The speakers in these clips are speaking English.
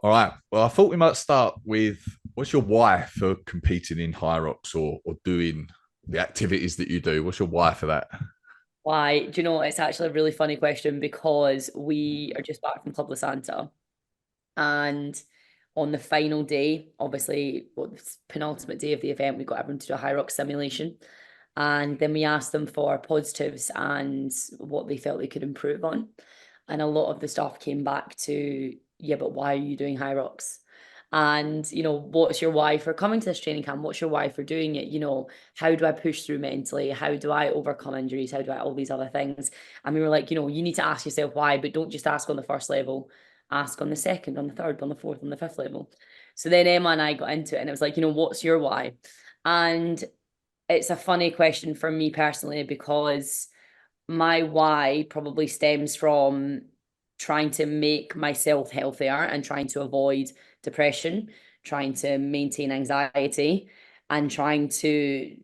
All right. Well, I thought we might start with what's your why for competing in Hyrox or doing the activities that you do? What's your why for that? Why? Do you know, it's actually a really funny question because we are just back from Club Santa. And on the final day, obviously, the penultimate day of the event, we got everyone to do a Hyrox simulation. And then we asked them for positives and what they felt they could improve on. And a lot of the stuff came back to, yeah, but why are you doing Hyrox? And, what's your why for coming to this training camp? What's your why for doing it? How do I push through mentally? How do I overcome injuries? How do I, all these other things? And we were like, you need to ask yourself why, but don't just ask on the first level, ask on the second, on the third, on the fourth, on the fifth level. So then Emma and I got into it and it was like, what's your why? And it's a funny question for me personally because my why probably stems from trying to make myself healthier and trying to avoid depression, trying to maintain anxiety, and trying to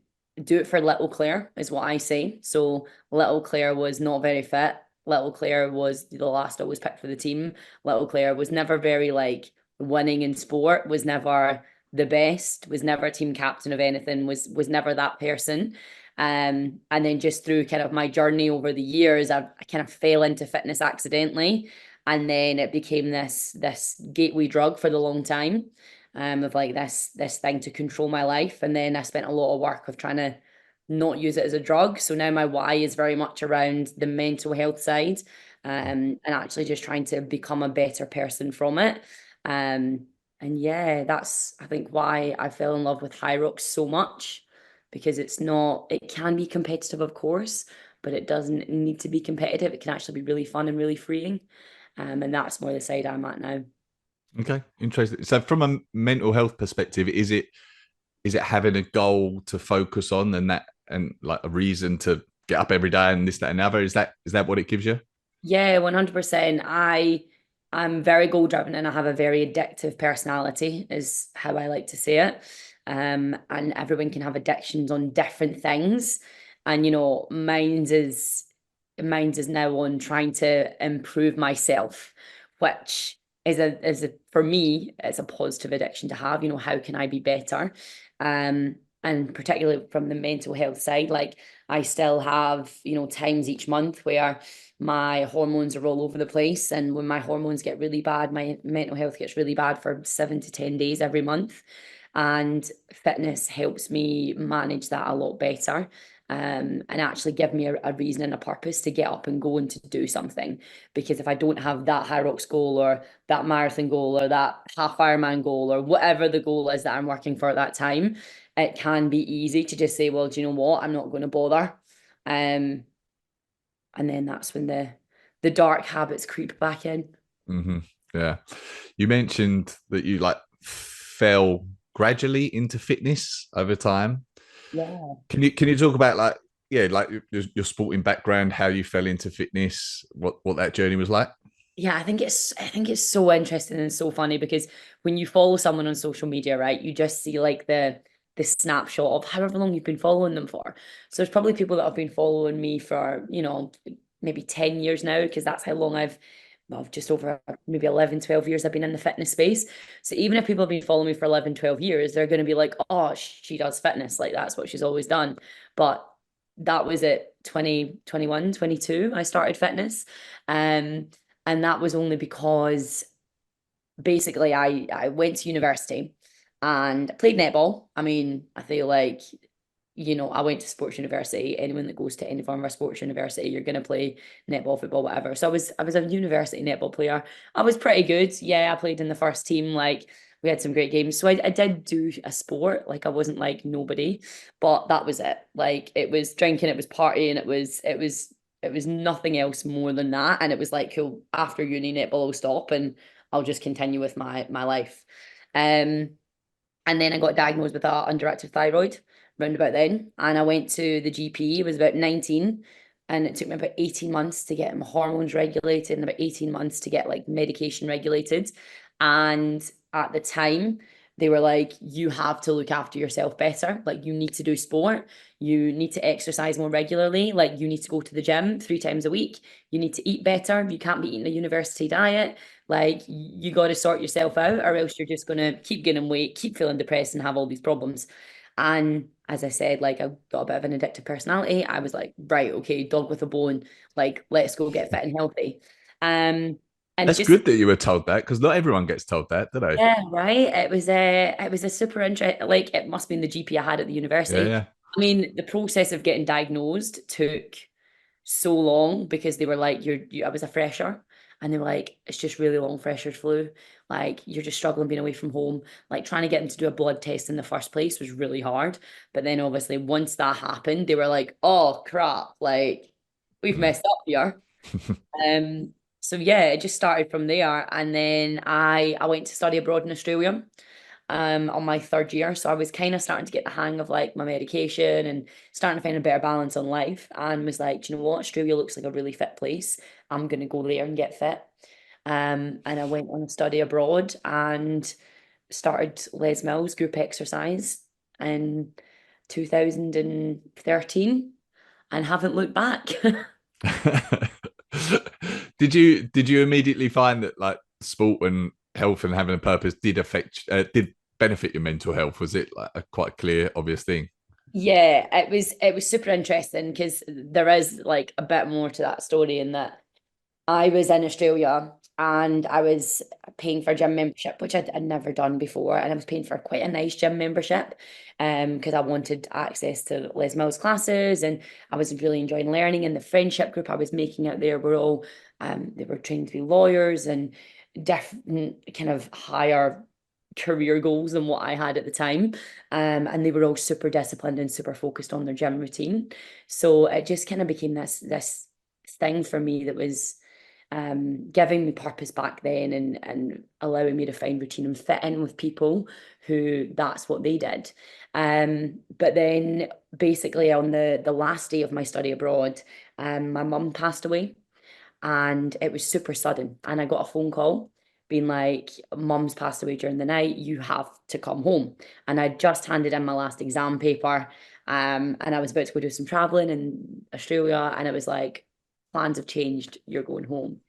do it for little Claire, is what I say. So, little Claire was not very fit. Little Claire was the last I was picked for the team. Little Claire was never very like winning in sport, was never the best, was never team captain of anything, was never that person. And then just through kind of my journey over the years, I kind of fell into fitness accidentally. And then it became this gateway drug for the long time, of like this thing to control my life. And then I spent a lot of work of trying to not use it as a drug. So now my why is very much around the mental health side, and actually just trying to become a better person from it. Um, and yeah, that's I think why I fell in love with Hyrox so much because it can be competitive, of course, but it doesn't need to be competitive. It can actually be really fun and really freeing. And that's more the side I'm at now. Okay, interesting. So, from a mental health perspective, is it having a goal to focus on and like a reason to get up every day and this, that, and the other? Is that what it gives you? Yeah, 100%. I'm very goal driven and I have a very addictive personality, is how I like to say it. And everyone can have addictions on different things. And mine's is now on trying to improve myself, which is a for me, it's a positive addiction to have. How can I be better? And particularly from the mental health side, like I still have, times each month where my hormones are all over the place. And when my hormones get really bad, my mental health gets really bad for 7 to 10 days every month. And fitness helps me manage that a lot better. And actually give me a reason and a purpose to get up and go and to do something. Because if I don't have that Hyrox goal or that marathon goal or that half Ironman goal or whatever the goal is that I'm working for at that time, it can be easy to just say, well, do you know what? I'm not going to bother. Um, and then that's when the dark habits creep back in. Hmm. Yeah. You mentioned that you like fell gradually into fitness over time. Yeah. Can you talk about like like your sporting background, how you fell into fitness, what that journey was like? Yeah, I think it's so interesting and so funny because when you follow someone on social media, right, you just see like the snapshot of however long you've been following them for. So there's probably people that have been following me for, maybe 10 years now, because that's how long well, just over maybe 11, 12 years I've been in the fitness space. So even if people have been following me for 11, 12 years, they're going to be like, oh, she does fitness. Like that's what she's always done. But that was at 20, 21, 22. I started fitness. Um, and that was only because basically I went to university and played netball. I mean, I feel like, I went to sports university. Anyone that goes to any form of a sports university, you're gonna play netball, football, whatever. So I was a university netball player. I was pretty good. Yeah, I played in the first team. Like we had some great games. So I did do a sport. Like I wasn't like nobody, but that was it. Like it was drinking, it was partying, it was nothing else more than that. And it was like, cool, after uni, netball will stop and I'll just continue with my life. Um, and then I got diagnosed with a underactive thyroid round about then. And I went to the GP, it was about 19. And it took me about 18 months to get my hormones regulated and about 18 months to get like medication regulated. And at the time, they were like, you have to look after yourself better. Like, you need to do sport. You need to exercise more regularly. Like, you need to go to the gym 3 times a week. You need to eat better. You can't be eating a university diet. Like you got to sort yourself out, or else you're just gonna keep gaining weight, keep feeling depressed, and have all these problems. And as I said, like I've got a bit of an addictive personality. I was like, right, okay, dog with a bone, like let's go get fit and healthy. Um, and That's just good that you were told that, because not everyone gets told that, do they? yeah, right. It was a super interest. Like it must have been the GP I had at the Yeah, university. yeah. I mean, the process of getting diagnosed took so long because they were like, I was a fresher, and they were like, it's just really long fresher's flu. Like you're just struggling being away from home. Like trying to get them to do a blood test in the first place was really hard. But then obviously once that happened, they were like, oh crap, like we've Mm. messed up here. Um, so yeah, it just started from there, and then I went to study abroad in Australia, on my third year. So I was kind of starting to get the hang of like my medication and starting to find a better balance on life, and was like, "Do you know what? Australia looks like a really fit place. I'm gonna go there and get fit." And I went on a study abroad and started Les Mills group exercise in 2013 and haven't looked back. Did you immediately find that like sport and health and having a purpose did benefit your mental health? Was it like a quite clear, obvious thing? Yeah, it was super interesting because there is like a bit more to that story in that I was in Australia and I was paying for gym membership, which I'd never done before, and I was paying for quite a nice gym membership, because I wanted access to Les Mills classes, and I was really enjoying learning. And the friendship group I was making out there were all, they were trained to be lawyers and different kind of higher career goals than what I had at the time. And they were all super disciplined and super focused on their gym routine. So it just kind of became this thing for me that was, giving me purpose back then, and allowing me to find routine and fit in with people who that's what they did. But then basically on the last day of my study abroad, my mum passed away, and it was super sudden. And I got a phone call being like, "Mum's passed away during the night. You have to come home." And I just handed in my last exam paper, and I was about to go do some traveling in Australia, and it was like, "Plans have changed. You're going home."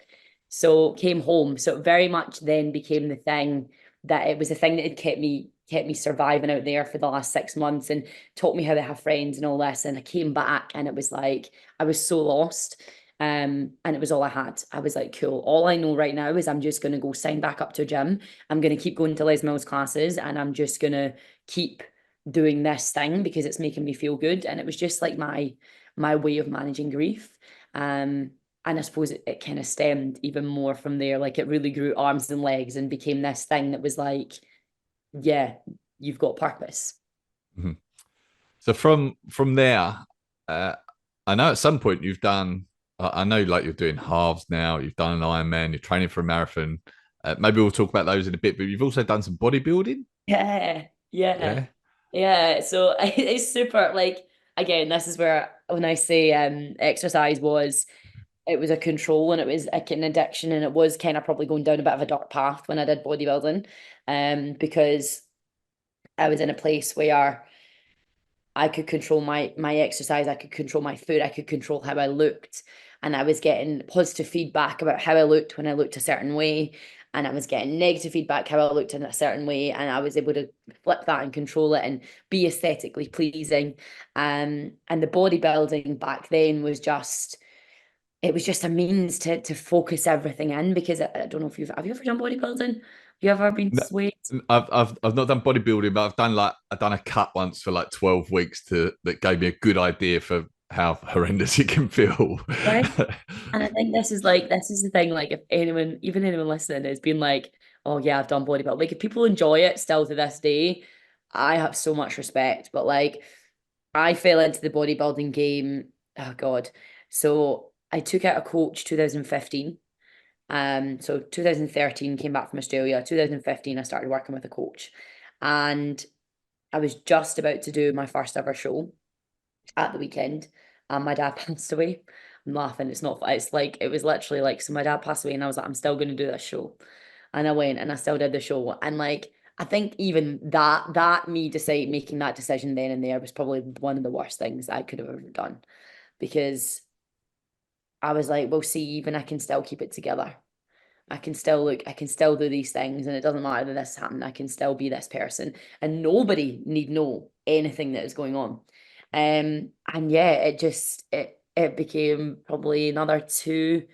So came home. So it very much then became the thing that it was a thing that had kept me surviving out there for the last 6 months and taught me how to have friends and all this. And I came back and it was like I was so lost. And it was all I had. I was like, cool. All I know right now is I'm just gonna go sign back up to a gym. I'm gonna keep going to Les Mills classes, and I'm just gonna keep doing this thing because it's making me feel good. And it was just like my way of managing grief. And I suppose it kind of stemmed even more from there. Like it really grew arms and legs and became this thing that was like, yeah, you've got purpose. Mhm. So from there, uh, I know at some point you've done. I know like you're doing halves now. You've done an Ironman. You're training for a marathon. Maybe we'll talk about those in a bit. But you've also done some bodybuilding. Yeah, yeah, Yeah. yeah. So it's super like, again, this is where when I say exercise was, it was a control and it was like an addiction, and it was kind of probably going down a bit of a dark path when I did bodybuilding. Because I was in a place where I could control my exercise, I could control my food, I could control how I looked. And I was getting positive feedback about how I looked when I looked a certain way. And I was getting negative feedback how I looked in a certain way. And I was able to flip that and control it and be aesthetically pleasing. And the bodybuilding back then was just, it was just a means to focus everything in, because I don't know if have you ever done bodybuilding? Have you ever been No, swayed? I've not done bodybuilding, but I've done a cut once for like 12 weeks to that gave me a good idea for how horrendous it can feel. Right. And I think this is the thing, like if anyone, even anyone listening has been like, oh yeah, I've done bodybuilding. Like if people enjoy it still to this day, I have so much respect. But like I fell into the bodybuilding game, oh God. So I took out a coach 2015. So 2013 came back from Australia. 2015, I started working with a coach. And I was just about to do my first ever show at the weekend, and my dad passed away. I'm laughing. It's not. It's like it was literally like, so my dad passed away, and I was like, I'm still going to do this show, and I went and I still did the show, and like I think even that me decide making that decision then and there was probably one of the worst things I could have ever done, because I was like, well, see, even I can still keep it together. I can still do these things, and it doesn't matter that this happened. I can still be this person, and nobody need know anything that is going on. And yeah, it became probably another two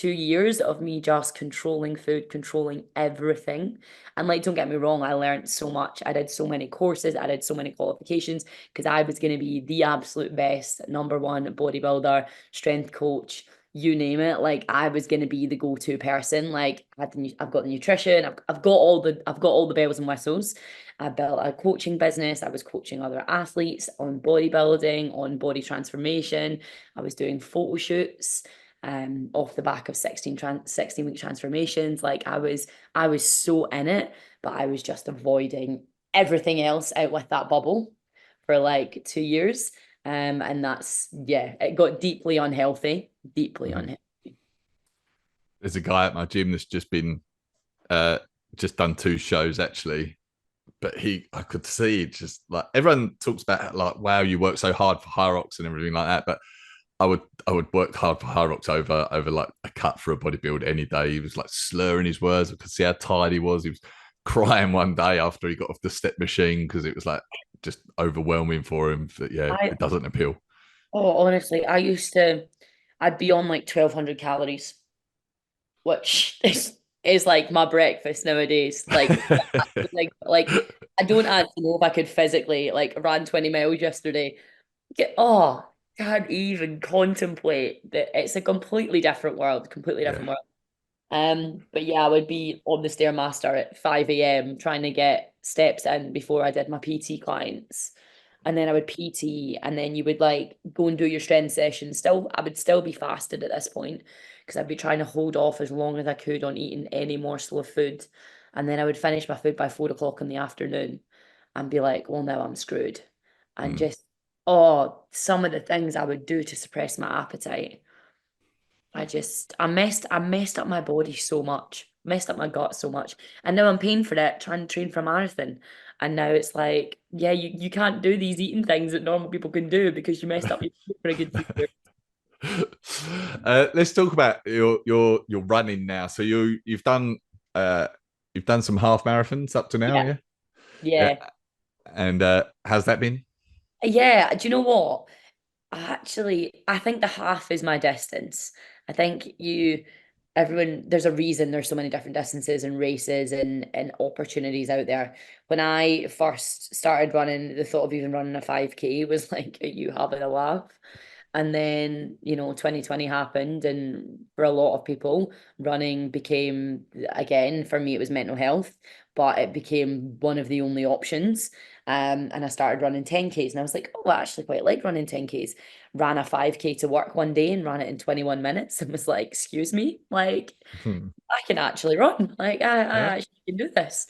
years of me just controlling food, controlling everything. And like, don't get me wrong, I learned so much. I did so many courses, I did so many qualifications because I was going to be the absolute best, number one bodybuilder, strength coach, you name it. Like I was going to be the go-to person. Like I've got the nutrition, I've got all the bells and whistles. I built a coaching business. I was coaching other athletes on bodybuilding, on body transformation. I was doing photo shoots off the back of 16-week transformations. Like I was so in it, but I was just avoiding everything else out with that bubble for like 2 years. And that's, yeah, it got deeply unhealthy, deeply Mhm. unhealthy. There's a guy at my gym that's uh just done 2 shows actually, but I could see just like everyone talks about like, wow, you work so hard for Hyrox and everything like that, but I would work hard for Hyrox over like a cut for a bodybuild any day. He was like slurring his words. I could see how tired he was. He was crying one day after he got off the step machine because it was like just overwhelming for him. That yeah, I it doesn't appeal. Oh, honestly, I'd be on like 1,200 calories, which is like my breakfast nowadays. Like I don't actually know if I could physically like ran 20 miles yesterday. Oh, can't even contemplate that it's a completely different world, completely Yeah. different world. But yeah, I would be on the Stairmaster at 5 a.m. trying to get steps in before I did my PT clients. And then I would PT, and then you would like go and do your strength session. Still, I would still be fasted at this point because I'd be trying to hold off as long as I could on eating any morsel of food. And then I would finish my food by 4 o'clock in the afternoon and be like, well, now I'm screwed. And Mm. just, oh, some of the things I would do to suppress my appetite. I messed up my body so much, messed up my gut so much. And now I'm paying for it, trying to train for a marathon. And now it's like, yeah, you can't do these eating things that normal people can do because you messed up your food for a good 2 years. Let's talk about your running now. So uh you've done some half marathons up to now, Yeah, yeah? Yeah. yeah. And how's that been? Yeah, do you know what? I think the half is my distance. I think there's a reason there's so many different distances and races and opportunities out there. When I first started running, the thought of even running a 5K was like, are you having a laugh? And then, 2020 happened, and for a lot of people, running became, again, for me, it was mental health, but it became one of the only options. And I started running 10Ks, and I was like, oh, I actually quite like running 10Ks. Ran a 5K to work one day and ran it in 21 minutes and was like, excuse me, like, Hmm. I can actually run. Like, I Yeah. actually can do this.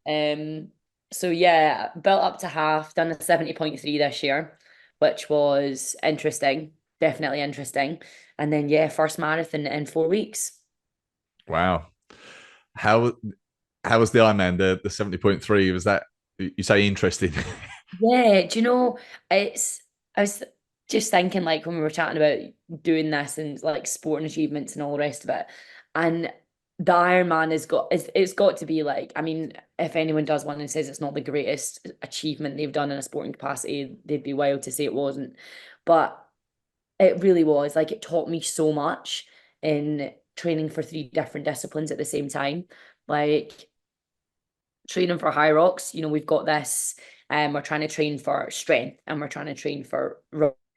Um, so yeah, built up to half, done a 70.3 this year, which was interesting, definitely interesting. And then yeah, first marathon in 4 weeks. Wow. How how was the Ironman? The 70.3? Was that you say interesting? Yeah, do you know, I was just thinking like when we were chatting about doing this and like sporting achievements and all the rest of it. And the Ironman it's got to be like, I mean, if anyone does one and says it's not the greatest achievement they've done in a sporting capacity, they'd be wild to say it wasn't. But it really was. Like it taught me so much in training for three different disciplines at the same time. Like training for Hyrox, we've got this, we're trying to train for strength and we're trying to train for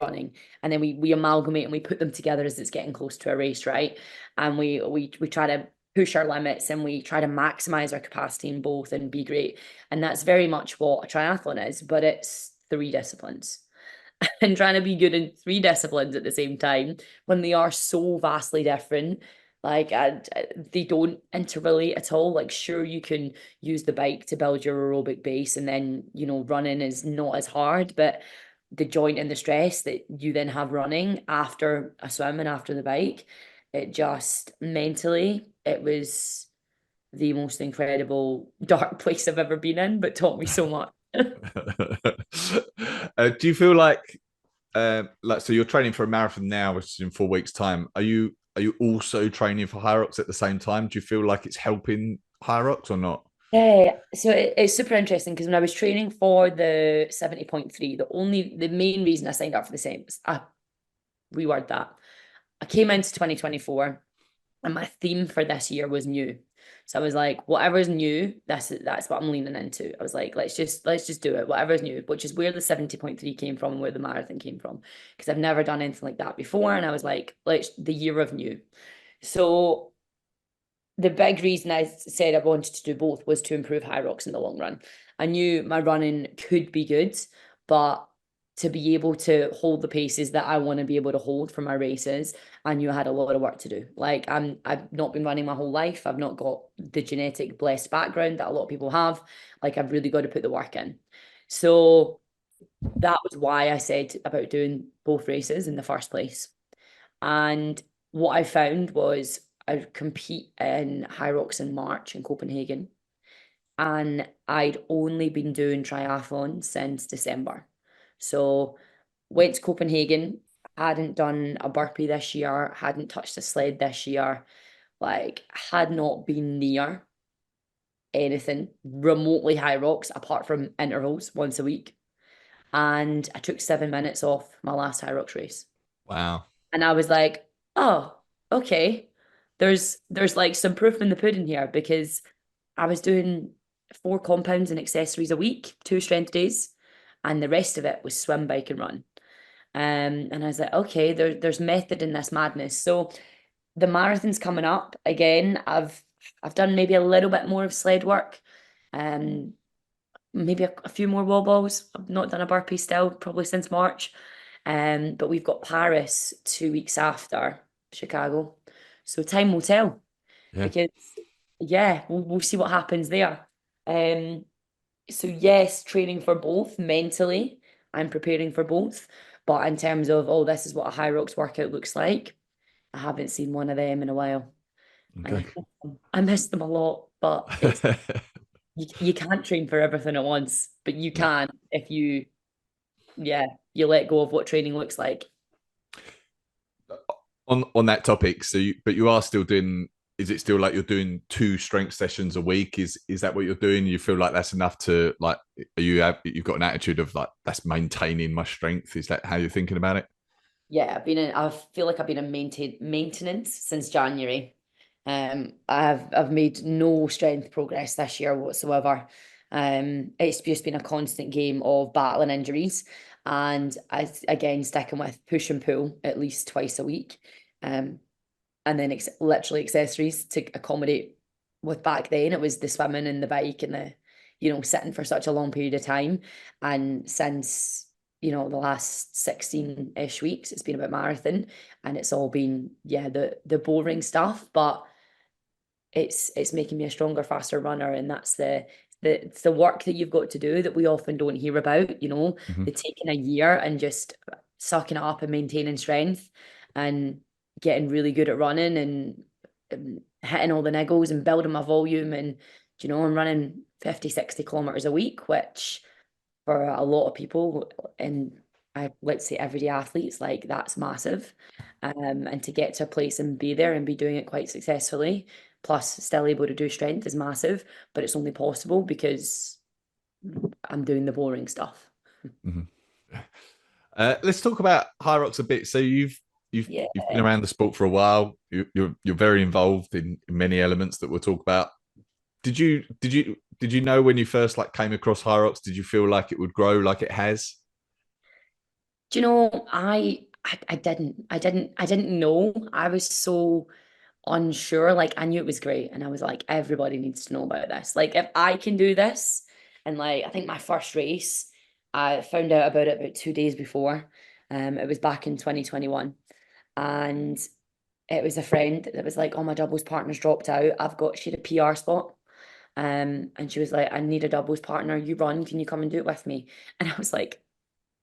running. And then we amalgamate and we put them together as it's getting close to a race, right? And we try to push our limits and we try to maximize our capacity in both and be great. And that's very much what a triathlon is, but it's three disciplines. And trying to be good in three disciplines at the same time when they are so vastly different. Like they don't interrelate at all. Like sure you can use the bike to build your aerobic base and then running is not as hard, but the joint and the stress that you then have running after a swim and after the bike, it just mentally it was the most incredible dark place I've ever been in, but taught me so much. Do you feel like so you're training for a marathon now, which is in 4 weeks' time? are you also training for Hyrox at the same time? Do you feel like it's helping Hyrox or not? Yeah, so it's super interesting because when I was training for the 70.3, the main reason I signed up for the same, I reword that. I came into 2024 and my theme for this year was new. So I was like, whatever's new, that's what I'm leaning into. I was like, let's just do it, whatever's new, which is where the 70.3 came from and where the marathon came from. Because I've never done anything like that before. And I was like, let's the year of new. So the big reason I said I wanted to do both was to improve Hyrox in the long run. I knew my running could be good, but to be able to hold the paces that I want to be able to hold for my races, I knew I had a lot of work to do. Like I've not been running my whole life. I've not got the genetic blessed background that a lot of people have. Like I've really got to put the work in. So that was why I said about doing both races in the first place. And what I found was I'd compete in Hyrox in March in Copenhagen. And I'd only been doing triathlon since December. So went to Copenhagen, hadn't done a burpee this year, hadn't touched a sled this year, like had not been near anything remotely Hyrox apart from intervals once a week. And I took 7 minutes off my last Hyrox race. Wow. And I was like, oh, okay. There's like some proof in the pudding here because I was doing 4 compounds and accessories a week, 2 strength days, and the rest of it was swim, bike, and run. And I was like, okay, there's method in this madness. So the marathon's coming up again. I've done maybe a little bit more of sled work, um, maybe a few more wall balls. I've not done a burpee still, probably since March. But we've got Paris 2 weeks after Chicago. So time will tell Yeah. because yeah, we'll see what happens there. Um, so yes, training for both mentally, I'm preparing for both. But in terms of, oh, this is what a high rocks workout looks like, I haven't seen one of them in a while. And Okay. I miss them a lot, but it's you can't train for everything at once, but you No. can if you yeah, you let go of what training looks like. On that topic, so but you are still doing, is it still like you're doing 2 strength sessions a week? Is that what you're doing? You feel like that's enough to like, you've got an attitude of like, that's maintaining my strength? Is that how you're thinking about it? Yeah, I feel like I've been in maintenance since January. I've made no strength progress this year whatsoever. It's just been a constant game of battling injuries, and again sticking with push and pull at least twice a week. Um, and then literally accessories to accommodate with back then it was the swimming and the bike and the sitting for such a long period of time, and since the last 16-ish weeks it's been about marathon, and it's all been the boring stuff, but it's making me a stronger, faster runner, and that's it's the work that you've got to do that we often don't hear about, Mm-hmm. the taking a year and just sucking it up and maintaining strength and getting really good at running and hitting all the niggles and building my volume, and I'm running 50, 60 kilometers a week, which for a lot of people and let's say everyday athletes, like that's massive. And to get to a place and be there and be doing it quite successfully, plus still able to do strength is massive, but it's only possible because I'm doing the boring stuff. Mm-hmm. Let's talk about Hyrox a bit. So Yeah. you've been around the sport for a while. You're very involved in many elements that we'll talk about. Did you know when you first like came across Hyrox? Did you feel like it would grow like it has? Do you know, I didn't know. I was so unsure. Like I knew it was great, and I was like, everybody needs to know about this. Like if I can do this, and like I think my first race, I found out about it about 2 days before. It was back in 2021, and it was a friend that was like, "Oh, my doubles partner's dropped out. She had a PR spot." And she was like, "I need a doubles partner. You run, can you come and do it with me?" And I was like,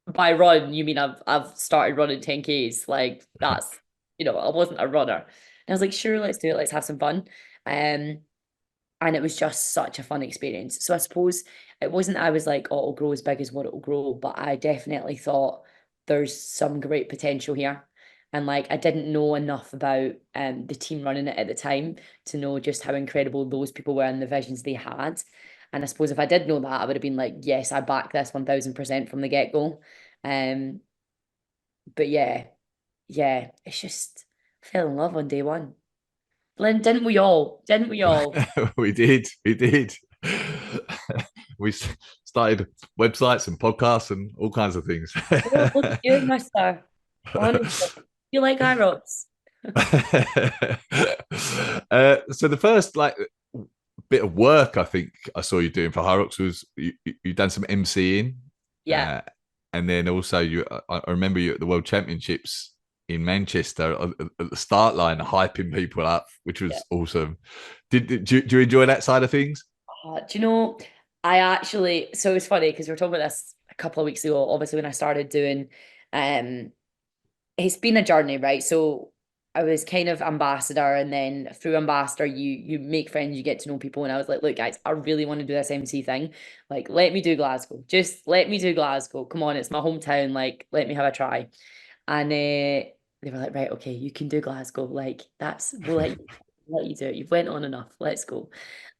by run, you mean I've started running 10Ks. Like that's, I wasn't a runner. And I was like, sure, let's do it. Let's have some fun. Um, and it was just such a fun experience. So I suppose it wasn't, I was like, oh, it'll grow as big as what it'll grow, but I definitely thought there's some great potential here. And like I didn't know enough about the team running it at the time to know just how incredible those people were and the visions they had. And I suppose if I did know that, I would have been like, yes, I back this 1000% from the get-go. Um, but yeah, yeah, it's just fell in love on day one. Lynn, didn't we all? Didn't we all? We did. We started websites and podcasts and all kinds of things. Oh, look at you, mister. Honestly, you like Hyrox? So the first like bit of work I think I saw you doing for Hyrox was you done some MCing, Yeah, uh, and then also I remember you at the World Championships in Manchester at the start line, hyping people up, which yeah. was awesome. Do you enjoy that side of things? Do you know, I actually, so it's funny because we were talking about this a couple of weeks ago, obviously when I started doing, um, it's been a journey, right? So I was kind of ambassador, and then through ambassador, you make friends, you get to know people. And I was like, look, guys, I really want to do this MC thing. Like, let me do Glasgow. Just let me do Glasgow. Come on, it's my hometown. Like, let me have a try. And they were like, right, okay, you can do Glasgow. Like, we'll let you do it. You've went on enough. Let's go.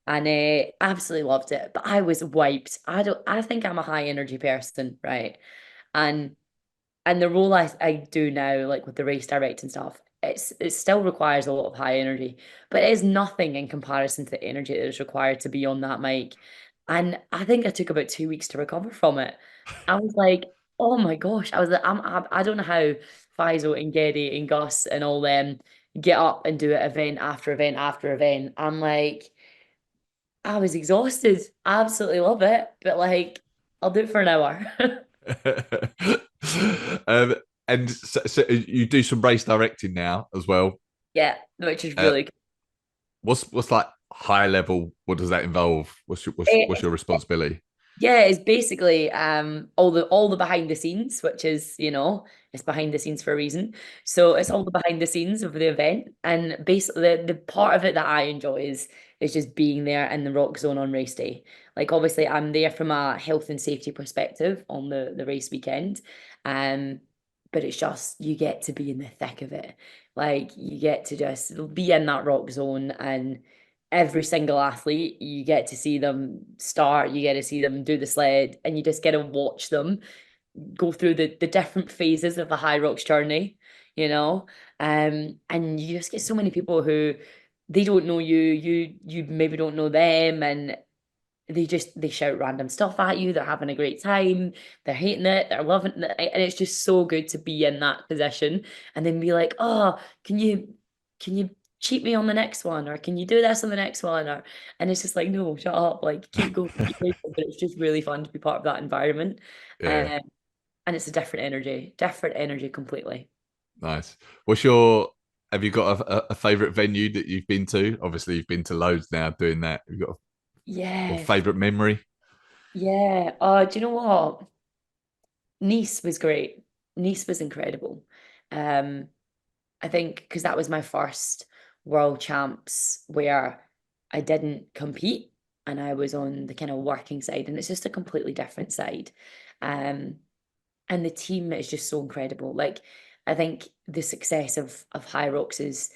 And absolutely loved it. But I was wiped. I think I'm a high energy person, right? And the role I do now, like with the race direct and stuff, it still requires a lot of high energy, but it is nothing in comparison to the energy that is required to be on that mic. And I think I took about 2 weeks to recover from it. I was like, oh my gosh, I was like, I don't know how Faisal and Geddy and Gus and all them get up and do it event after event after event. I'm like, I was exhausted. I absolutely love it, but like, I'll do it for an hour. um, and so you do some race directing now as well. Yeah, which is Uh, really what's like high level? What does that involve? What's cool. your responsibility? Yeah, it's basically all the behind the scenes, which is, it's behind the scenes for a reason. So it's all the behind the scenes of the event. And basically the part of it that I enjoy is just being there in the rock zone on race day. Like obviously I'm there from a health and safety perspective on the race weekend. Um, but it's just you get to be in the thick of it. Like you get to just be in that rock zone, and every single athlete, you get to see them start, you get to see them do the sled, and you just get to watch them go through the different phases of the Hyrox journey, you know? And you just get so many people who they don't know you maybe don't know them, and they shout random stuff at you. They're having a great time. They're hating it. They're loving it. And it's just so good to be in that position and then be like, oh, can you cheat me on the next one? Or can you do this on the next one? Or and it's just like, no, shut up. Like keep going, keep going. But it's just really fun to be part of that environment. Yeah, Um, and it's a different energy completely. nice. What's your Have you got a favorite venue that you've been to? Obviously, you've been to loads now doing that. You've got a Yeah. favorite memory? Yeah. Do you know what? Nice was great. Nice was incredible. Um, I think because that was my first world champs where I didn't compete and I was on the kind of working side, and it's just a completely different side. Um, and the team is just so incredible. Like I think the success of Hyrox is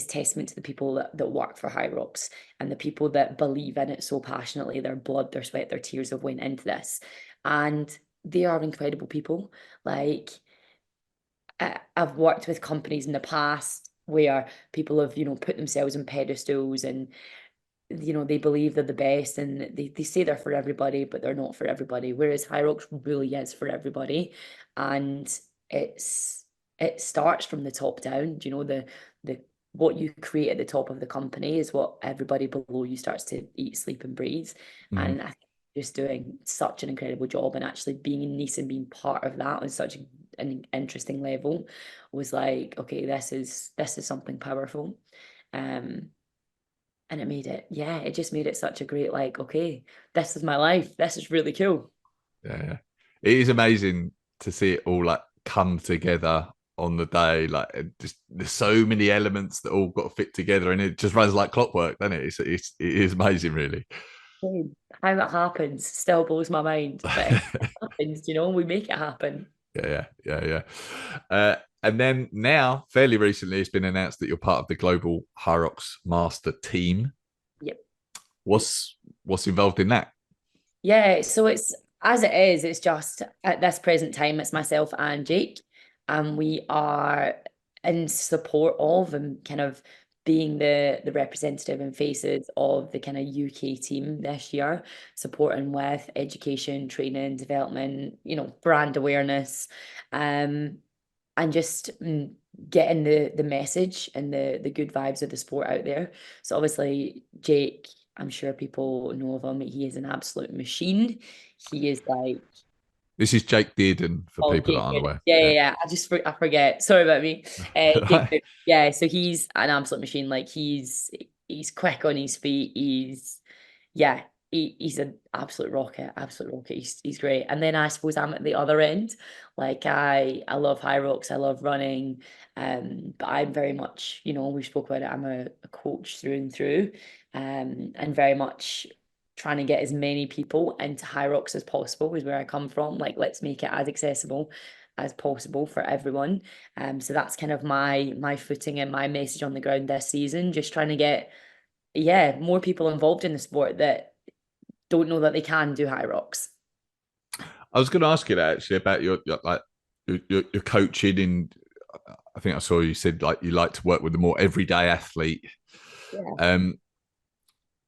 testament to the people that work for Hyrox and the people that believe in it so passionately. Their blood, their sweat, their tears have went into this, and they are incredible people. Like I've worked with companies in the past where people have, put themselves on pedestals and, they believe they're the best and they say they're for everybody, but they're not for everybody. Whereas Hyrox really is for everybody. And it's it starts from the top down. The what you create at the top of the company is what everybody below you starts to eat, sleep, and breathe. Mm. And I think just doing such an incredible job and actually being in Nice and being part of that on such an interesting level was like, okay, this is something powerful. Um, and it just made it such a great, like, okay, this is my life. This is really cool. Yeah, it is amazing to see it all like come together on the day. Like, just there's so many elements that all got to fit together, and it just runs like clockwork, doesn't it? It is amazing, really. How it happens still blows my mind, but it happens, we make it happen. Yeah. And then now, fairly recently, it's been announced that you're part of the global Hyrox master team. Yep. What's involved in that? Yeah, so it's as it is, it's just at this present time, it's myself and Jake, and we are in support of and kind of being the representative and faces of the kind of UK team this year, supporting with education, training, development, brand awareness, um, and just getting the message and the good vibes of the sport out there. So obviously, Jake, I'm sure people know of him. He is an absolute machine. He is like, This is Jake Dearden for oh, people that Jake, aren't aware. yeah, yeah, Yeah. yeah. I forget. Sorry about me. Jake, Right. yeah. So he's an absolute machine. Like he's quick on his feet. Yeah, he's an absolute rocket. He's great. And then I suppose I'm at the other end. Like I love Hyrox, I love running. But I'm very much, we spoke about it, I'm a coach through and through. And very much trying to get as many people into Hyrox as possible is where I come from. Like let's make it as accessible as possible for everyone. So that's kind of my footing and my message on the ground this season, just trying to get more people involved in the sport that don't know that they can do Hyrox. I was going to ask you that actually about your coaching. In I think I saw you said like you like to work with a more everyday athlete. Yeah. Um,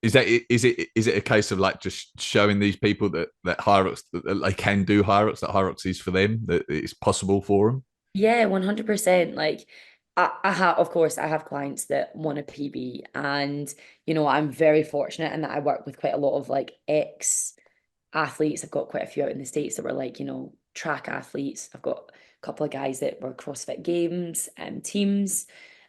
is it a case of like just showing these people that Hyrox that they can do Hyrox, that Hyrox is for them, that it's possible for them? Yeah, 100%. Like I have, of course, I have clients that want a PB, and I'm very fortunate in that I work with quite a lot of like ex athletes. I've got quite a few out in the States that were like, track athletes. I've got a couple of guys that were CrossFit Games teams.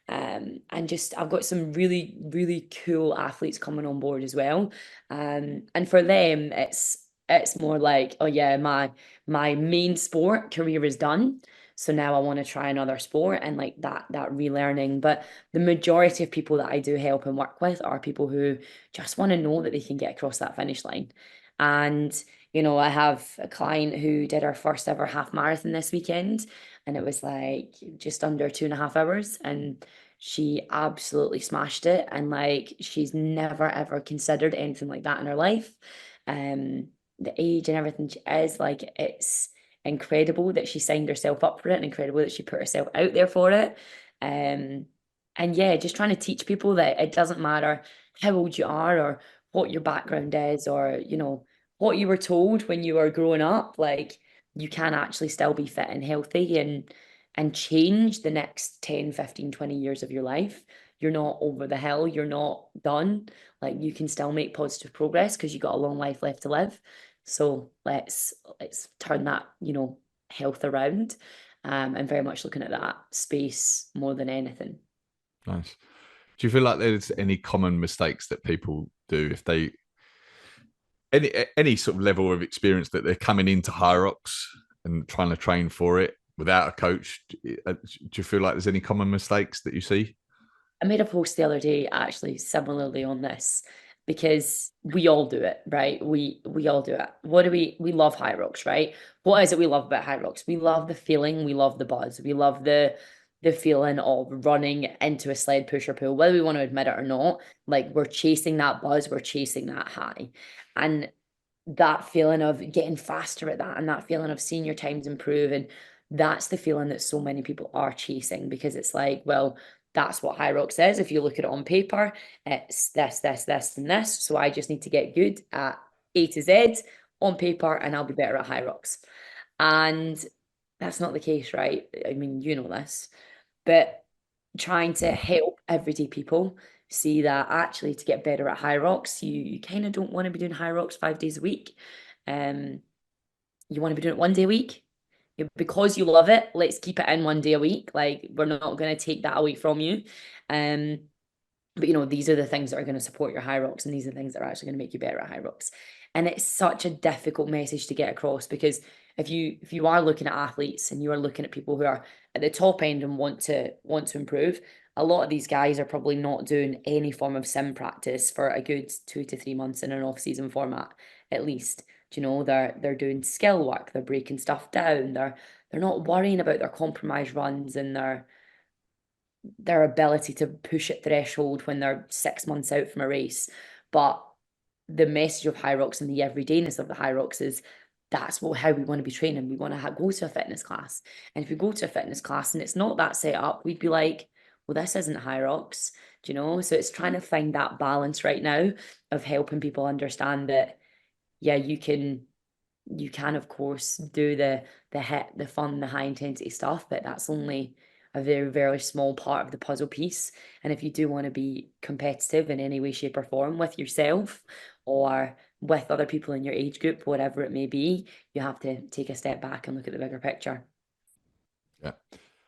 And just I've got some really, really cool athletes coming on board as well. And for them, it's more like, oh yeah, my main sport career is done. So now I want to try another sport and like that relearning. But the majority of people that I do help and work with are people who just want to know that they can get across that finish line. And I have a client who did our first ever half marathon this weekend, and it was like just under 2.5 hours. And she absolutely smashed it. And like she's never ever considered anything like that in her life. The age and everything she is, like it's incredible that she signed herself up for it and incredible that she put herself out there for it. Um, and yeah, just trying to teach people that it doesn't matter how old you are or what your background is or, what you were told when you were growing up. Like you can actually still be fit and healthy and change the next 10, 15, 20 years of your life. You're not over the hill, you're not done. Like you can still make positive progress because you got a long life left to live. So let's turn that, health around. And very much looking at that space more than anything. Nice. Do you feel like there's any common mistakes that people do if they any sort of level of experience that they're coming into Hyrox and trying to train for it without a coach? Do you feel like there's any common mistakes that you see? I made a post the other day actually similarly on this because we all do it, right? We all do it. What do we love Hyrox, right? What is it we love about Hyrox? We love the feeling, we love the buzz, we love the feeling of running into a sled push or pull, whether we want to admit it or not. Like we're chasing that buzz, we're chasing that high. And that feeling of getting faster at that and that feeling of seeing your times improve. And that's the feeling that so many people are chasing because it's like, well, that's what Hyrox says. If you look at it on paper, it's this, and this. So I just need to get good at A to Z on paper and I'll be better at Hyrox. And that's not the case, right? I mean, you know this, but trying to help everyday people see that actually to get better at Hyrox, you kind of don't want to be doing Hyrox 5 days a week. Um, you want to be doing it one day a week. Because you love it, let's keep it in one day a week. Like we're not going to take that away from you. Um, but these are the things that are going to support your Hyrox, and these are the things that are actually going to make you better at Hyrox. And it's such a difficult message to get across because if you are looking at athletes and you are looking at people who are at the top end and want to improve, a lot of these guys are probably not doing any form of sim practice for a good 2 to 3 months in an off-season format, at least. They're doing skill work, they're breaking stuff down, they're they're not worrying about their compromise runs and their ability to push at threshold when they're 6 months out from a race. But the message of Hyrox and the everydayness of the Hyrox is that's how we want to be training. We want to go to a fitness class. And if we go to a fitness class and it's not that set up, we'd be like, well, this isn't Hyrox, do you know? So it's trying to find that balance right now of helping people understand that, yeah, you can of course do the fun, the high intensity stuff, but that's only a very, very small part of the puzzle piece. And if you do want to be competitive in any way, shape, or form with yourself or with other people in your age group, whatever it may be, you have to take a step back and look at the bigger picture. Yeah.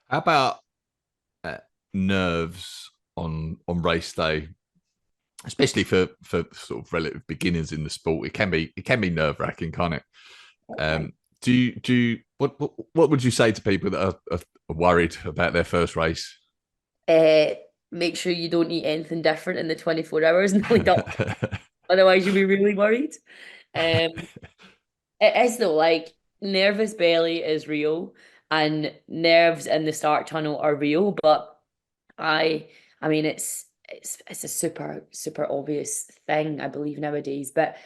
How about uh, nerves on race day, especially for sort of relative beginners in the sport? It can be nerve wracking, can't it? Right. What would you say to people that are worried about their first race? Uh, Make sure you don't eat anything different in the 24 hours in the lead up. Otherwise, you'll be really worried. Um, It is though, like nervous belly is real and nerves in the start tunnel are real, but I I mean it's a super, super obvious thing, I believe nowadays. But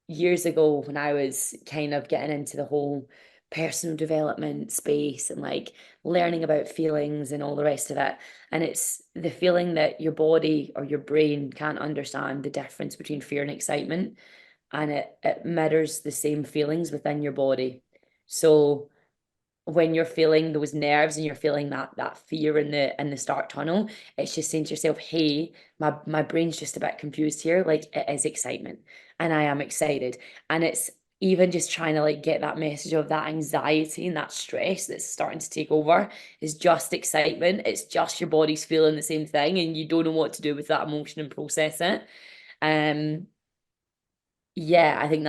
years ago when I was kind of getting into the whole personal development space and like learning about feelings and all the rest of it, and it's the feeling that your body or your brain can't understand the difference between fear and excitement, and it mirrors the same feelings within your body. So when you're feeling those nerves and you're feeling that fear in the start tunnel, it's just saying to yourself, hey, my brain's just a bit confused here. Like it is excitement and I am excited. And it's even just trying to like get that message of that anxiety and that stress that's starting to take over is just excitement. It's just your body's feeling the same thing and you don't know what to do with that emotion and process it. Um, yeah, I think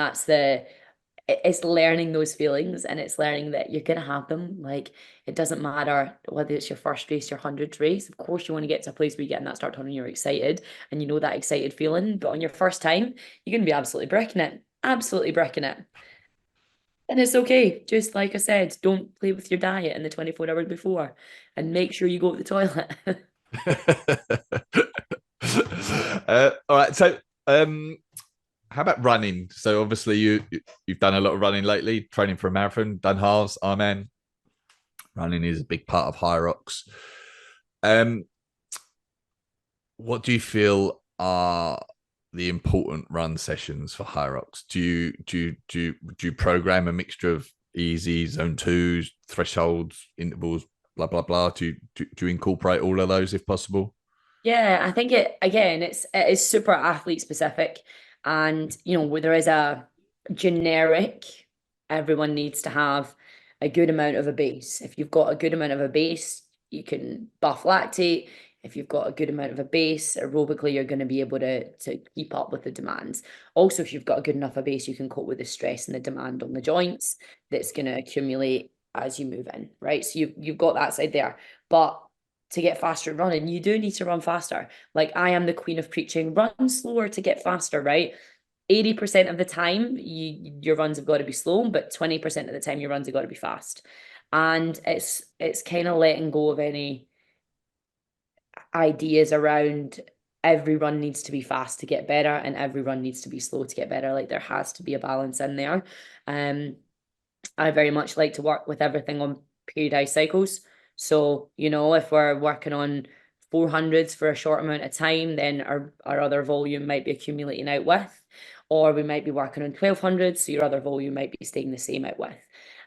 it's learning those feelings and it's learning that you're gonna have them. Like it doesn't matter whether it's your first race, your hundredth race. Of course, you want to get to a place where you get in that start tunnel and you're excited and you know that excited feeling. But on your first time, you're gonna be absolutely bricking it, absolutely bricking it. And it's okay. Just like I said, don't play with your diet in the 24 hours before and make sure you go to the toilet. All right. So, how about running? So, obviously, you've done a lot of running lately, training for a marathon, done halves, Ironman. Running is a big part of Hyrox. Um, what do you feel are the important run sessions for Hyrox? Do you program a mixture of easy, zone twos, thresholds, intervals, blah blah blah? Do you incorporate all of those if possible? Yeah, I think it is super athlete specific, and where there is a generic, everyone needs to have a good amount of a base. If you've got a good amount of a base, you can buff lactate. If you've got a good amount of a base, aerobically, you're going to be able to keep up with the demands. Also, if you've got a good enough a base, you can cope with the stress and the demand on the joints that's going to accumulate as you move in, right? So you've got that side there, but to get faster at running, you do need to run faster. Like I am the queen of preaching, run slower to get faster, right? 80% of the time, your runs have got to be slow, but 20% of the time your runs have got to be fast. And it's kind of letting go of any ideas around every run needs to be fast to get better and every run needs to be slow to get better. Like there has to be a balance in there. Um, I very much like to work with everything on periodized cycles. So, if we're working on 400s for a short amount of time, then our other volume might be accumulating out with, or we might be working on 1200s, so your other volume might be staying the same out with.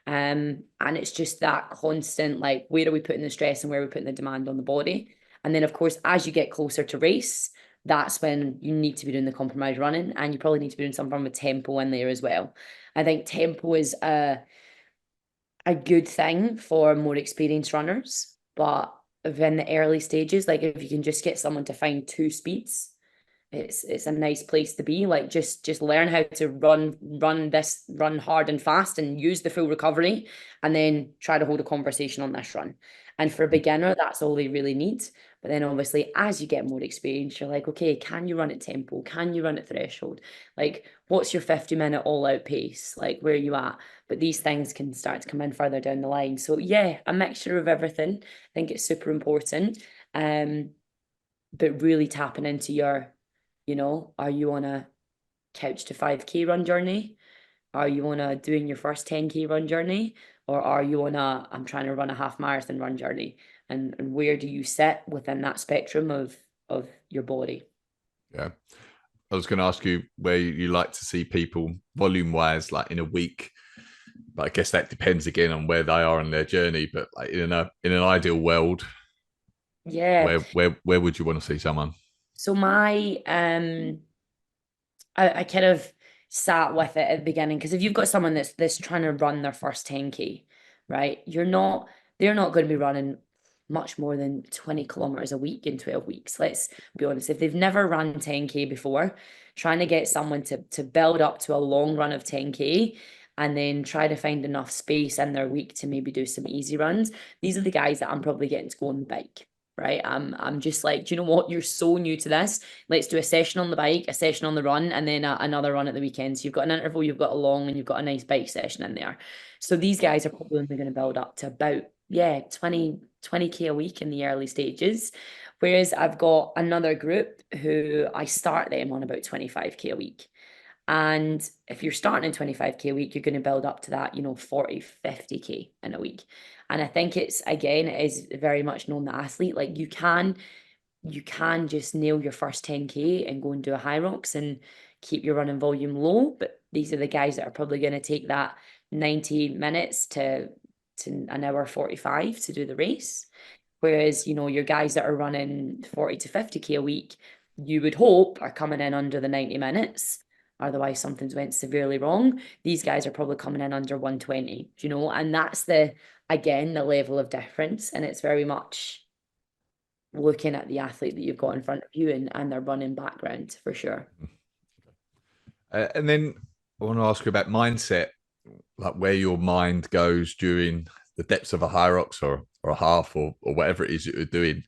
And it's just that constant, like, where are we putting the stress and where are we putting the demand on the body? And then, of course, as you get closer to race, that's when you need to be doing the compromise running, and you probably need to be doing some form of tempo in there as well. I think tempo is a good thing for more experienced runners, but in the early stages, like if you can just get someone to find two speeds, it's a nice place to be. Like just learn how to run hard and fast and use the full recovery, and then try to hold a conversation on this run. And for a beginner, that's all they really need. But then obviously, as you get more experience, you're like, okay, can you run at tempo? Can you run at threshold? Like, what's your 50-minute all out pace? Like, where are you at? But these things can start to come in further down the line. So yeah, a mixture of everything. I think it's super important. But really tapping into your, are you on a couch to 5K run journey? Are you on a doing your first 10K run journey? Or are you on a I'm trying to run a half marathon run journey? And where do you sit within that spectrum of your body? Yeah. I was going to ask you where you like to see people volume wise, like in a week. But I guess that depends again on where they are on their journey. But like in an ideal world, Yeah. where would you want to see someone? So my I kind of sat with it at the beginning because if you've got someone that's trying to run their first 10K, right? They're not going to be running much more than 20 kilometers a week in 12 weeks. Let's be honest. If they've never run 10K before, trying to get someone to build up to a long run of 10K and then try to find enough space in their week to maybe do some easy runs. These are the guys that I'm probably getting to go on the bike. Right. I'm just like, do you know what? You're so new to this. Let's do a session on the bike, a session on the run, and then another run at the weekend. So you've got an interval, you've got a long, and you've got a nice bike session in there. So these guys are probably only going to build up to about, yeah, 20K a week in the early stages. Whereas I've got another group who I start them on about 25K a week. And if you're starting in 25K a week, you're going to build up to that, 40, 50K in a week. And I think it is very much known the athlete. Like you can just nail your first 10K and go and do a Hyrox and keep your running volume low. But these are the guys that are probably going to take that 90 minutes to an hour 45 to do the race. Whereas, your guys that are running 40 to 50K a week, you would hope are coming in under the 90 minutes. Otherwise, something's went severely wrong. These guys are probably coming in under 120, and that's again, the level of difference. And it's very much looking at the athlete that you've got in front of you and their running background for sure. And then I want to ask you about mindset, like where your mind goes during the depths of a Hyrox or a half or whatever it is that you're doing.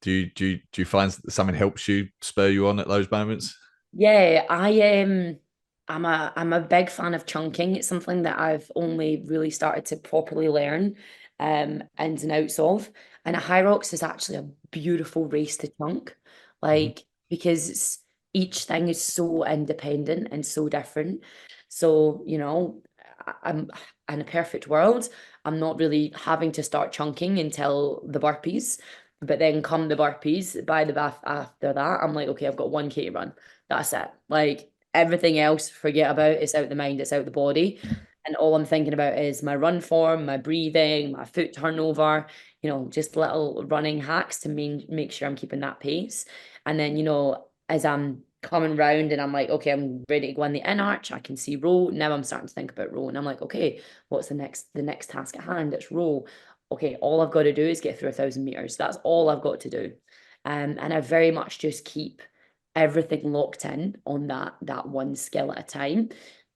Do you find that something helps you spur you on at those moments? Yeah, I'm a big fan of chunking. It's something that I've only really started to properly learn ins and outs of. And a Hyrox is actually a beautiful race to chunk. Mhm. Like because each thing is so independent and so different. So, I'm in a perfect world, I'm not really having to start chunking until the burpees. But then come the burpees, by the bath after that, I'm like, okay, I've got 1K to run. That's it. Like everything else, forget about. It's out the mind, it's out the body. And all I'm thinking about is my run form, my breathing, my foot turnover, just little running hacks to make sure I'm keeping that pace. And then, as I'm coming round and I'm like, okay, I'm ready to go in the in arch, I can see row. Now I'm starting to think about row. And I'm like, okay, what's the next task at hand? It's row. Okay, all I've got to do is get through 1,000 meters. That's all I've got to do. And I very much just keep everything locked in on that one skill at a time.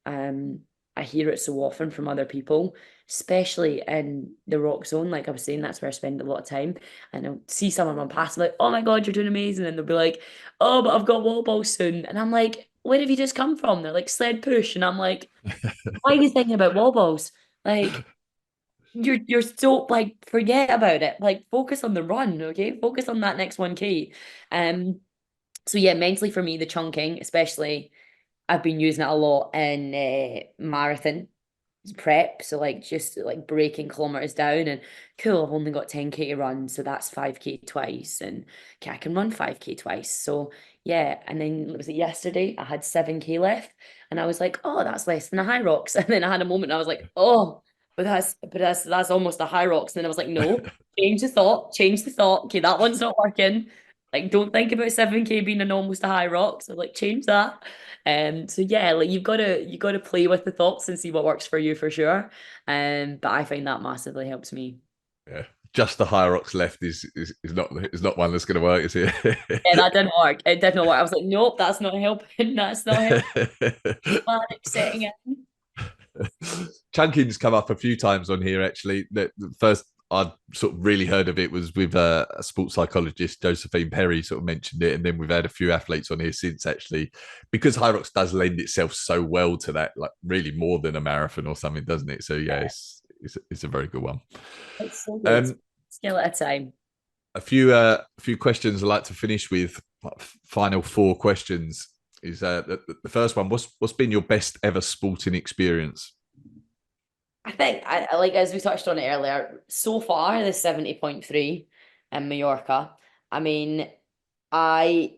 Um, I hear it so often from other people, especially in the rock zone. Like I was saying, that's where I spend a lot of time. And I'll see someone run past, I'm like, oh my God, you're doing amazing. And they'll be like, oh, but I've got wall balls soon. And I'm like, where have you just come from? They're like, sled push. And I'm like, why are you thinking about wall balls? Like, you're so like forget about it. Like focus on the run, okay? Focus on that next 1K. So yeah, mentally for me, the chunking, especially, I've been using it a lot in marathon prep. So like just like breaking kilometers down and cool, I've only got 10K to run, so that's 5K twice. And okay, I can run 5K twice. So yeah, and then was it yesterday? I had 7K left and I was like, oh, that's less than a Hyrox. And then I had a moment, I was like, oh, but that's almost a Hyrox. And then I was like, no, change the thought. Okay, that one's not working. Like, don't think about 7K being an almost a Hyrox. So like change that. So yeah, like you gotta play with the thoughts and see what works for you for sure. But I find that massively helps me. Yeah, just the Hyrox left is not one that's going to work, is it? Yeah, that didn't work. It did not work. I was like, nope, that's not helping. That's not helping. Panic setting in. Chunking's come up a few times on here actually. That first I'd sort of really heard of it was with a sports psychologist, Josephine Perry, sort of mentioned it, and then we've had a few athletes on here since actually, because Hyrox does lend itself so well to that, like really more than a marathon or something, doesn't it? So yeah, it's a very good one. It's so good. Um, Skill at a time. a few questions I'd like to finish with. Like, final four questions is the first one. What's been your best ever sporting experience? I think I like as we touched on it earlier, so far the 70.3 in Mallorca. I mean, I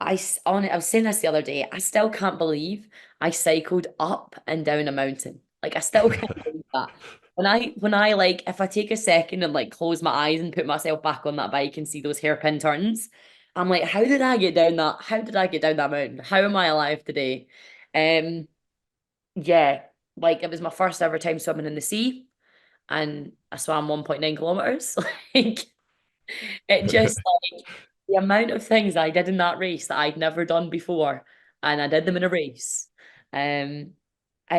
I was saying this the other day. I still can't believe I cycled up and down a mountain. Like I still can't believe that. When I like if I take a second and like close my eyes and put myself back on that bike and see those hairpin turns, I'm like, how did I get down that? How did I get down that mountain? How am I alive today? Um, yeah, like it was my first ever time swimming in the sea, and I swam 1.9 kilometers. Like it just like the amount of things I did in that race that I'd never done before, and I did them in a race. Um,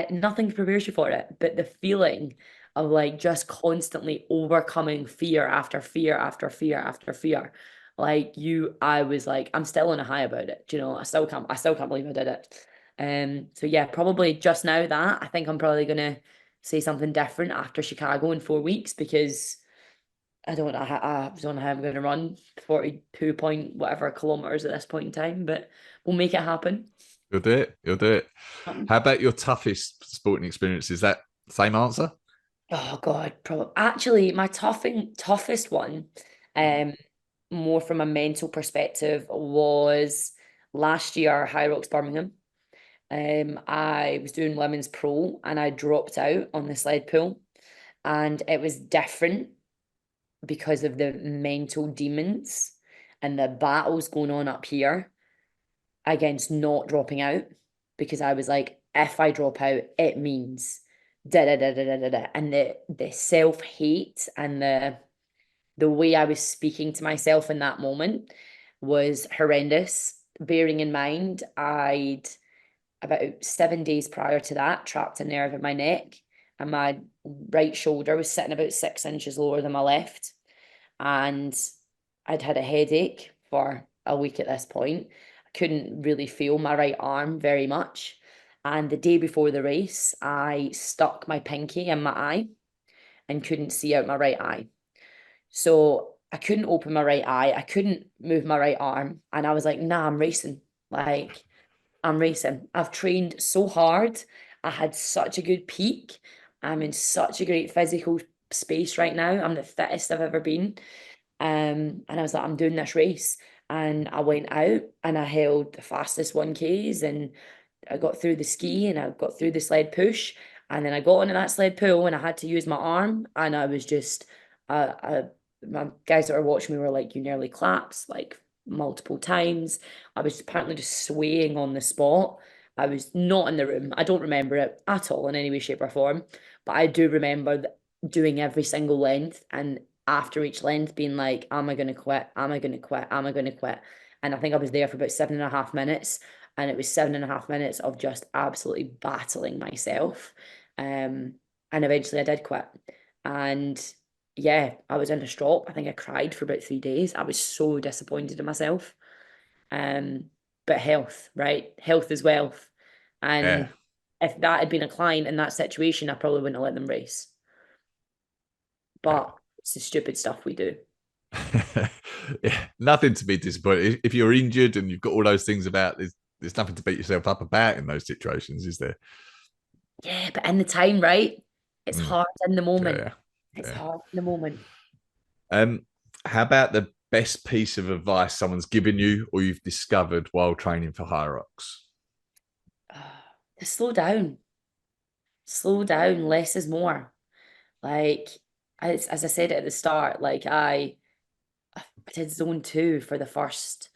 nothing prepares you for it, but the feeling of like just constantly overcoming fear after fear after fear after fear. Like I was like, I'm still on a high about it. Do you know, I still can't believe I did it. So yeah, probably just now that I think I'm probably gonna say something different after Chicago in 4 weeks because I don't know how I'm going to run 42 point whatever kilometers at this point in time, but we'll make it happen. You'll do it. You'll do it. Um, How about your toughest sporting experience? Is that same answer? oh God, probably actually my toughest one, um, more from a mental perspective was last year Hyrox Birmingham. I was doing women's pro and I dropped out on the sled pull, and it was different because of the mental demons and the battles going on up here against not dropping out, because I was like, if I drop out, it means da da da da da da da. And the self-hate and the way I was speaking to myself in that moment was horrendous. Bearing in mind, I'd about 7 days prior to that trapped a nerve in my neck, and my right shoulder was sitting about 6 inches lower than my left. And I'd had a headache for a week at this point. I couldn't really feel my right arm very much. And the day before the race, I stuck my pinky in my eye and couldn't see out my right eye. So I couldn't open my right eye. I couldn't move my right arm. And I was like, nah, I'm racing. Like, I'm racing. I've trained so hard. I had such a good peak. I'm in such a great physical space right now. I'm the fittest I've ever been. And I was like, I'm doing this race. And I went out and I held the fastest 1Ks, and I got through the ski and I got through the sled push. And then I got onto that sled pull and I had to use my arm. And I was just, my guys that were watching me were like, you nearly collapsed like multiple times. I was apparently just swaying on the spot. I was not in the room. I don't remember it at all in any way, shape, or form. But I do remember doing every single length, and after each length being like, am I going to quit? Am I going to quit? Am I going to quit? And I think I was there for about 7.5 minutes. And it was 7.5 minutes of just absolutely battling myself. Um, and eventually I did quit. And yeah, I was in a strop. I think I cried for about 3 days. I was so disappointed in myself. Um, but health, right? Health is wealth. Yeah. And if that had been a client in that situation, I probably wouldn't have let them race. Yeah. But it's the stupid stuff we do. Yeah, nothing to be disappointed. If you're injured and you've got all those things about, there's nothing to beat yourself up about in those situations, is there? Yeah, but in the time, right? It's Mm, hard in the moment. yeah, It's yeah. hard in the moment. Um, how about the best piece of advice someone's given you or you've discovered while training for Hyrox? To slow down. Slow down. Less is more. Like, as I said at the start, like I did zone 2 for the first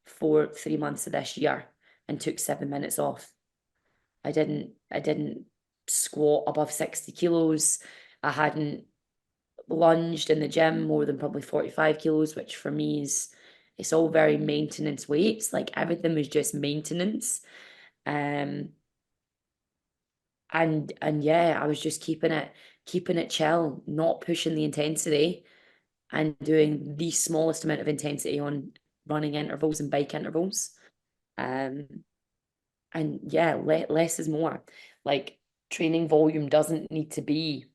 3 months of this year and took 7 minutes off. I didn't squat above 60 kilos. I hadn't lunged in the gym more than probably 45 kilos, which for me is it's all very maintenance weights. Like everything was just maintenance. Um, and yeah, I was just keeping it chill, not pushing the intensity and doing the smallest amount of intensity on running intervals and bike intervals. Um, and yeah, less is more. Like training volume doesn't need to be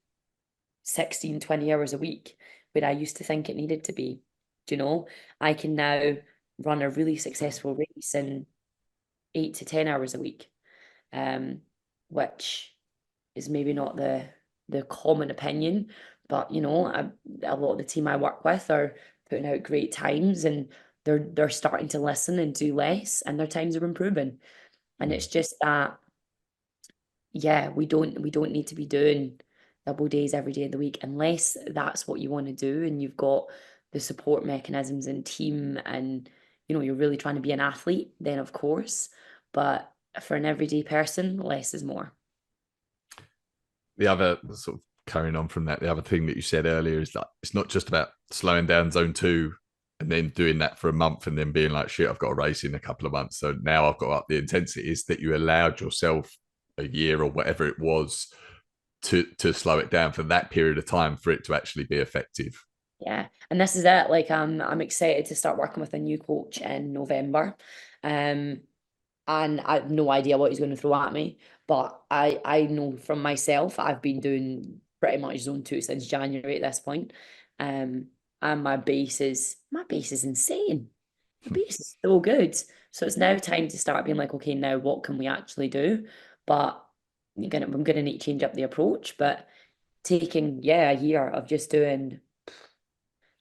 16, 20 hours a week, where I used to think it needed to be. Do you know? I can now run a really successful race in 8 to 10 hours a week, um, which is maybe not the common opinion, but a lot of the team I work with are putting out great times, and they're starting to listen and do less, and their times are improving. And it's just that, yeah, we don't need to be doing double days every day of the week unless that's what you want to do and you've got the support mechanisms and team, and you're really trying to be an athlete, then of course. But for an everyday person, less is more. The other sort of carrying on from that, the other thing that you said earlier is that it's not just about slowing down zone 2 and then doing that for a month and then being like, shit, I've got a race in a couple of months, so now I've got to up the intensity. Is that you allowed yourself a year or whatever it was to slow it down for that period of time for it to actually be effective. Yeah, and this is it. Like I'm excited to start working with a new coach in November. Um, and I have no idea what he's going to throw at me. But I know from myself, I've been doing pretty much zone 2 since January at this point. Um, and my base is insane. My base is so good. So it's now time to start being like, okay, now what can we actually do? But I'm gonna need to change up the approach. But taking, yeah, a year of just doing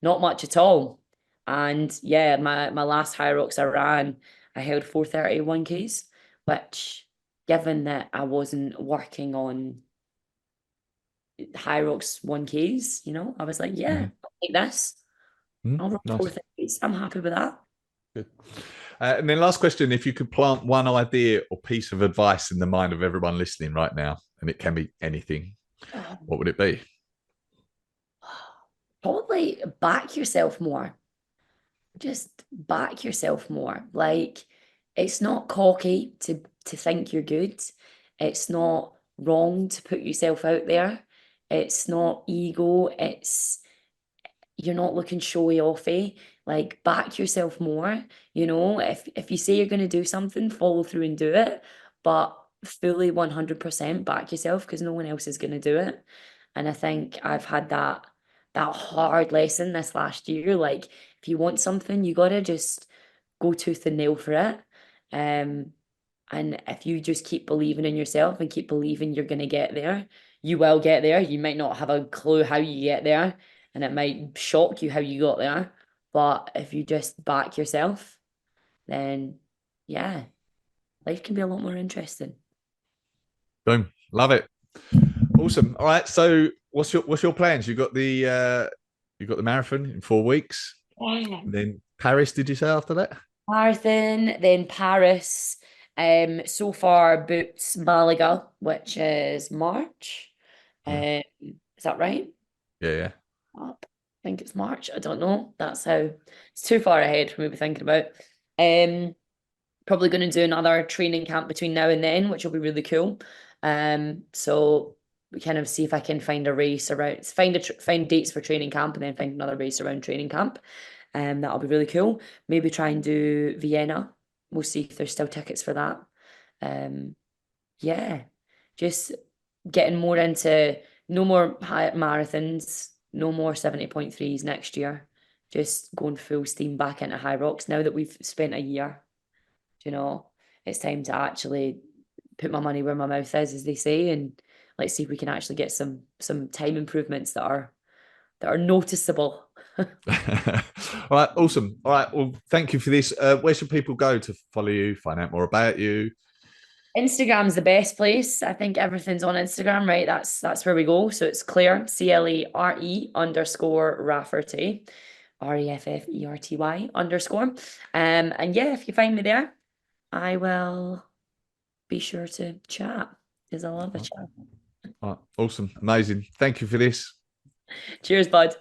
not much at all. And yeah, my last Hyrox I ran, I held 4:30 1Ks, which, given that I wasn't working on Hyrox 1Ks, I was like, yeah, Mhm. I'll take this. I'll run Nice. 4:30s. I'm happy with that. Good. And then last question, if you could plant one idea or piece of advice in the mind of everyone listening right now, and it can be anything, what would it be? Probably back yourself more. Just back yourself more. Like, it's not cocky to think you're good. It's not wrong to put yourself out there. It's not ego. It's You're not looking showy offy. Like, back yourself more. If you say you're going to do something, follow through and do it, but fully 100% back yourself, because no one else is going to do it. And I think I've had that hard lesson this last year. Like, if you want something, you gotta just go tooth and nail for it. Um, and if you just keep believing in yourself and keep believing you're gonna get there, you will get there. You might not have a clue how you get there, and it might shock you how you got there. But if you just back yourself, then yeah, life can be a lot more interesting. Boom. Love it. Awesome. All right. So what's your plans? You got the marathon in 4 weeks. Yeah. And then Paris, did you say after that? Marathon, then Paris. So far booked Malaga, which is March. Yeah. Is that right? Yeah, yeah. Up. I think it's March. I don't know. That's how it's too far ahead for me to be thinking about. Um, Probably going to do another training camp between now and then, which will be really cool. So we kind of see if I can find a race around, find dates for training camp, and then find another race around training camp. That'll be really cool. Maybe try and do Vienna. We'll see if there's still tickets for that. Um, yeah, just getting more into no more marathons, no more 70.3s next year. Just going full steam back into Hyrox now that we've spent a year. You know, it's time to actually put my money where my mouth is, as they say, and let's see if we can actually get some time improvements that are noticeable. All right, awesome. All right, well, thank you for this. Where should people go to follow you, find out more about you? Instagram's the best place. I think everything's on Instagram, right? That's where we go. So it's Clare, CLE_Rafferty, REFFERTY _. And yeah, if you find me there, I will be sure to chat, because I love a chat. All right, awesome, amazing. Thank you for this. Cheers, bud.